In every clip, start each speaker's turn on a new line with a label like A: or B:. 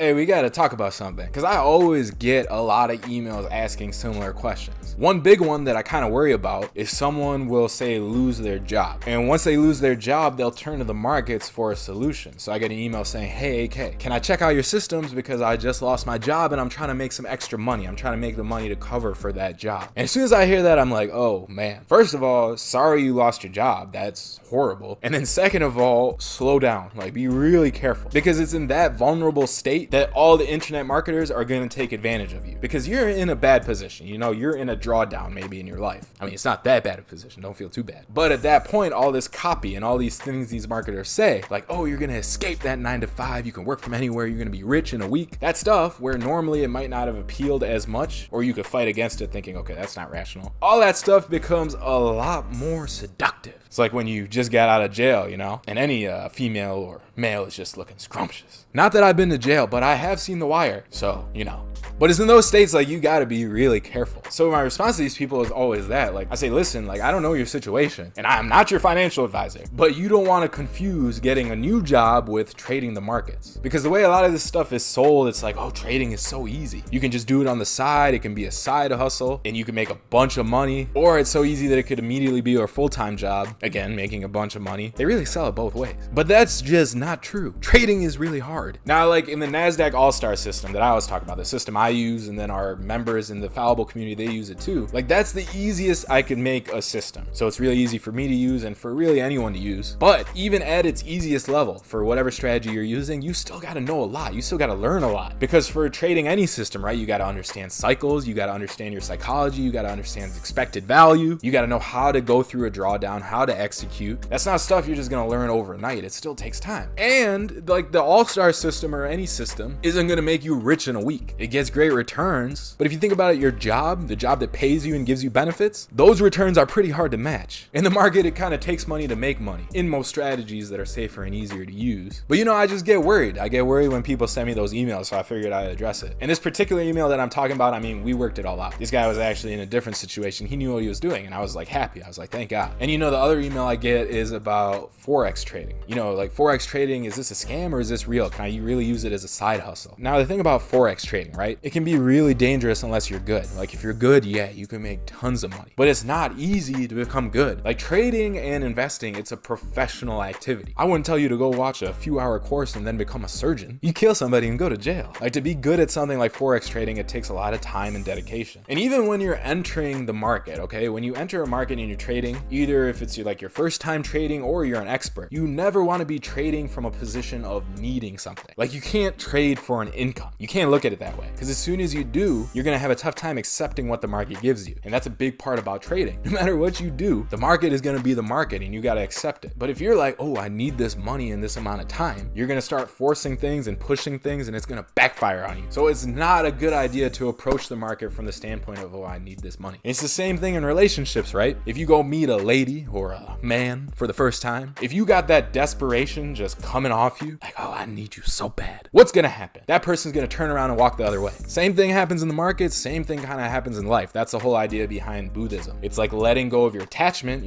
A: Hey, we gotta talk about something, because I always get a lot of emails asking similar questions. One big one that I kind of worry about is someone will say lose their job. And once they lose their job, they'll turn to the markets for a solution. So I get an email saying, hey, AK, can I check out your systems because I just lost my job and I'm trying to make some extra money. I'm trying to make the money to cover for that job. And as soon as I hear that, I'm like, oh man. First of all, sorry you lost your job. That's horrible. And then second of all, slow down. Like, be really careful, because it's in that vulnerable state that all the internet marketers are going to take advantage of you, because you're in a bad position. You know, you're in a drawdown maybe in your life. I mean, it's not that bad of a position. Don't feel too bad. But at that point, all this copy and all these things these marketers say, like, oh, you're going to escape that 9 to 5. You can work from anywhere. You're going to be rich in a week. That stuff where normally it might not have appealed as much, or you could fight against it thinking, okay, that's not rational. All that stuff becomes a lot more seductive. It's like when you just got out of jail, you know, and any female or male is just looking scrumptious. Not that I've been to jail, but I have seen The Wire, so, you know. But it's in those states, like, you gotta be really careful. So my response to these people is always that. Like, I say, listen, like, I don't know your situation, and I'm not your financial advisor, but you don't want to confuse getting a new job with trading the markets. Because the way a lot of this stuff is sold, it's like, oh, trading is so easy. You can just do it on the side. It can be a side hustle, and you can make a bunch of money. Or it's so easy that it could immediately be your full-time job. Again, making a bunch of money. They really sell it both ways. But that's just not true. Trading is really hard. Now, like in the NASDAQ All-Star system that I always talk about, the system I use, and then our members in the Fallible community, they use it too. Like, that's the easiest I could make a system. So it's really easy for me to use and for really anyone to use. But even at its easiest level, for whatever strategy you're using, you still got to know a lot. You still got to learn a lot. Because for trading any system, right, you got to understand cycles. You got to understand your psychology. You got to understand expected value. You got to know how to go through a drawdown, how to execute. That's not stuff you're just going to learn overnight. It still takes time. And like the All-Star system or any system isn't going to make you rich in a week. It gets great returns, but if you think about it, your job, the job that pays you and gives you benefits, those returns are pretty hard to match. In the market, it kind of takes money to make money in most strategies that are safer and easier to use. But you know, I just get worried. I get worried when people send me those emails, so I figured I'd address it. And this particular email that I'm talking about, I mean, we worked it all out. This guy was actually in a different situation. He knew what he was doing, and I was like happy. I was like, thank God. And you know, the other email I get is about Forex trading. You know, like, Forex trading, is this a scam or is this real? Can I really use it as a side hustle? Now, the thing about Forex trading, right? It can be really dangerous unless you're good. Like, if you're good, yeah, you can make tons of money, but it's not easy to become good. Like, trading and investing, it's a professional activity. I wouldn't tell you to go watch a few-hour course and then become a surgeon. You kill somebody and go to jail. Like, to be good at something like Forex trading, it takes a lot of time and dedication. And even when you're entering the market, okay, when you enter a market and you're trading, either if it's like your first time trading or you're an expert, you never want to be trading from a position of needing something. Like, you can't trade for an income. You can't look at it that way, because as soon as you do, you're gonna have a tough time accepting what the market gives you. And that's a big part about trading. No matter what you do, the market is gonna be the market and you gotta accept it. But if you're like, oh, I need this money in this amount of time, you're gonna start forcing things and pushing things, and it's gonna backfire on you. So it's not a good idea to approach the market from the standpoint of, oh, I need this money. And it's the same thing in relationships, right? If you go meet a lady or a man for the first time, if you got that desperation just coming off you, like, oh, I need you so bad, what's gonna happen? That person's gonna turn around and walk the other way. Same thing happens in the market, same thing kind of happens in life. That's the whole idea behind Buddhism. It's like letting go of your attachment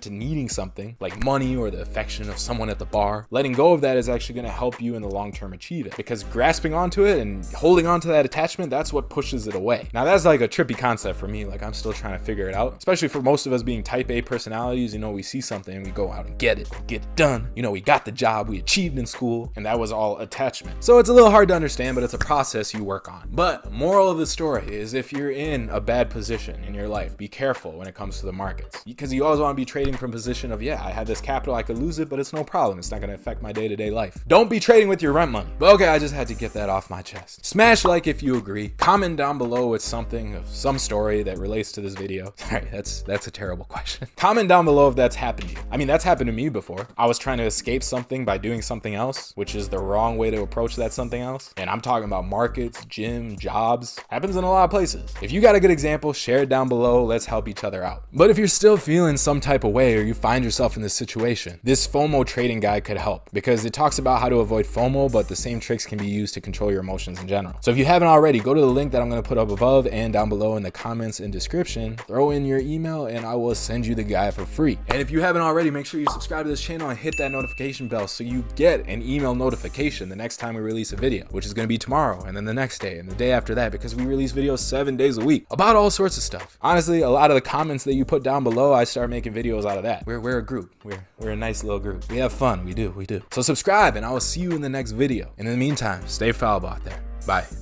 A: to needing something like money or the affection of someone at the bar. Letting go of that is actually going to help you in the long term achieve it, because grasping onto it and holding on to that attachment, that's what pushes it away. Now, that's like a trippy concept for me. Like, I'm still trying to figure it out, especially for most of us being type A personalities. You know, we see something and we go out and get it done. You know, we got the job we achieved in school, and that was all attachment. So it's a little hard to understand, but it's a process you work on. But moral of the story is, if you're in a bad position in your life, be careful when it comes to the markets, because you always want to be trading from a position of, yeah, I have this capital, I could lose it, but it's no problem. It's not going to affect my day-to-day life. Don't be trading with your rent money. But okay, I just had to get that off my chest. Smash like if you agree. Comment down below with something of some story that relates to this video. Sorry, that's a terrible question. Comment down below if that's happened to you. I mean, that's happened to me before. I was trying to escape something by doing something else, which is the wrong way to approach that something else. And I'm talking about markets, gyms, gym, jobs, happens in a lot of places. If you got a good example, share it down below. Let's help each other out. But if you're still feeling some type of way or you find yourself in this situation, this FOMO trading guide could help because it talks about how to avoid FOMO, but the same tricks can be used to control your emotions in general. So if you haven't already, go to the link that I'm going to put up above and down below in the comments and description, throw in your email and I will send you the guide for free. And if you haven't already, make sure you subscribe to this channel and hit that notification bell so you get an email notification the next time we release a video, which is going to be tomorrow and then the next day and the day after that, because we release videos 7 days a week about all sorts of stuff. Honestly, a lot of the comments that you put down below, I start making videos out of that. We're a group. We're a nice little group. We have fun. We do. So subscribe and I will see you in the next video. And in the meantime, stay fallible out there. Bye.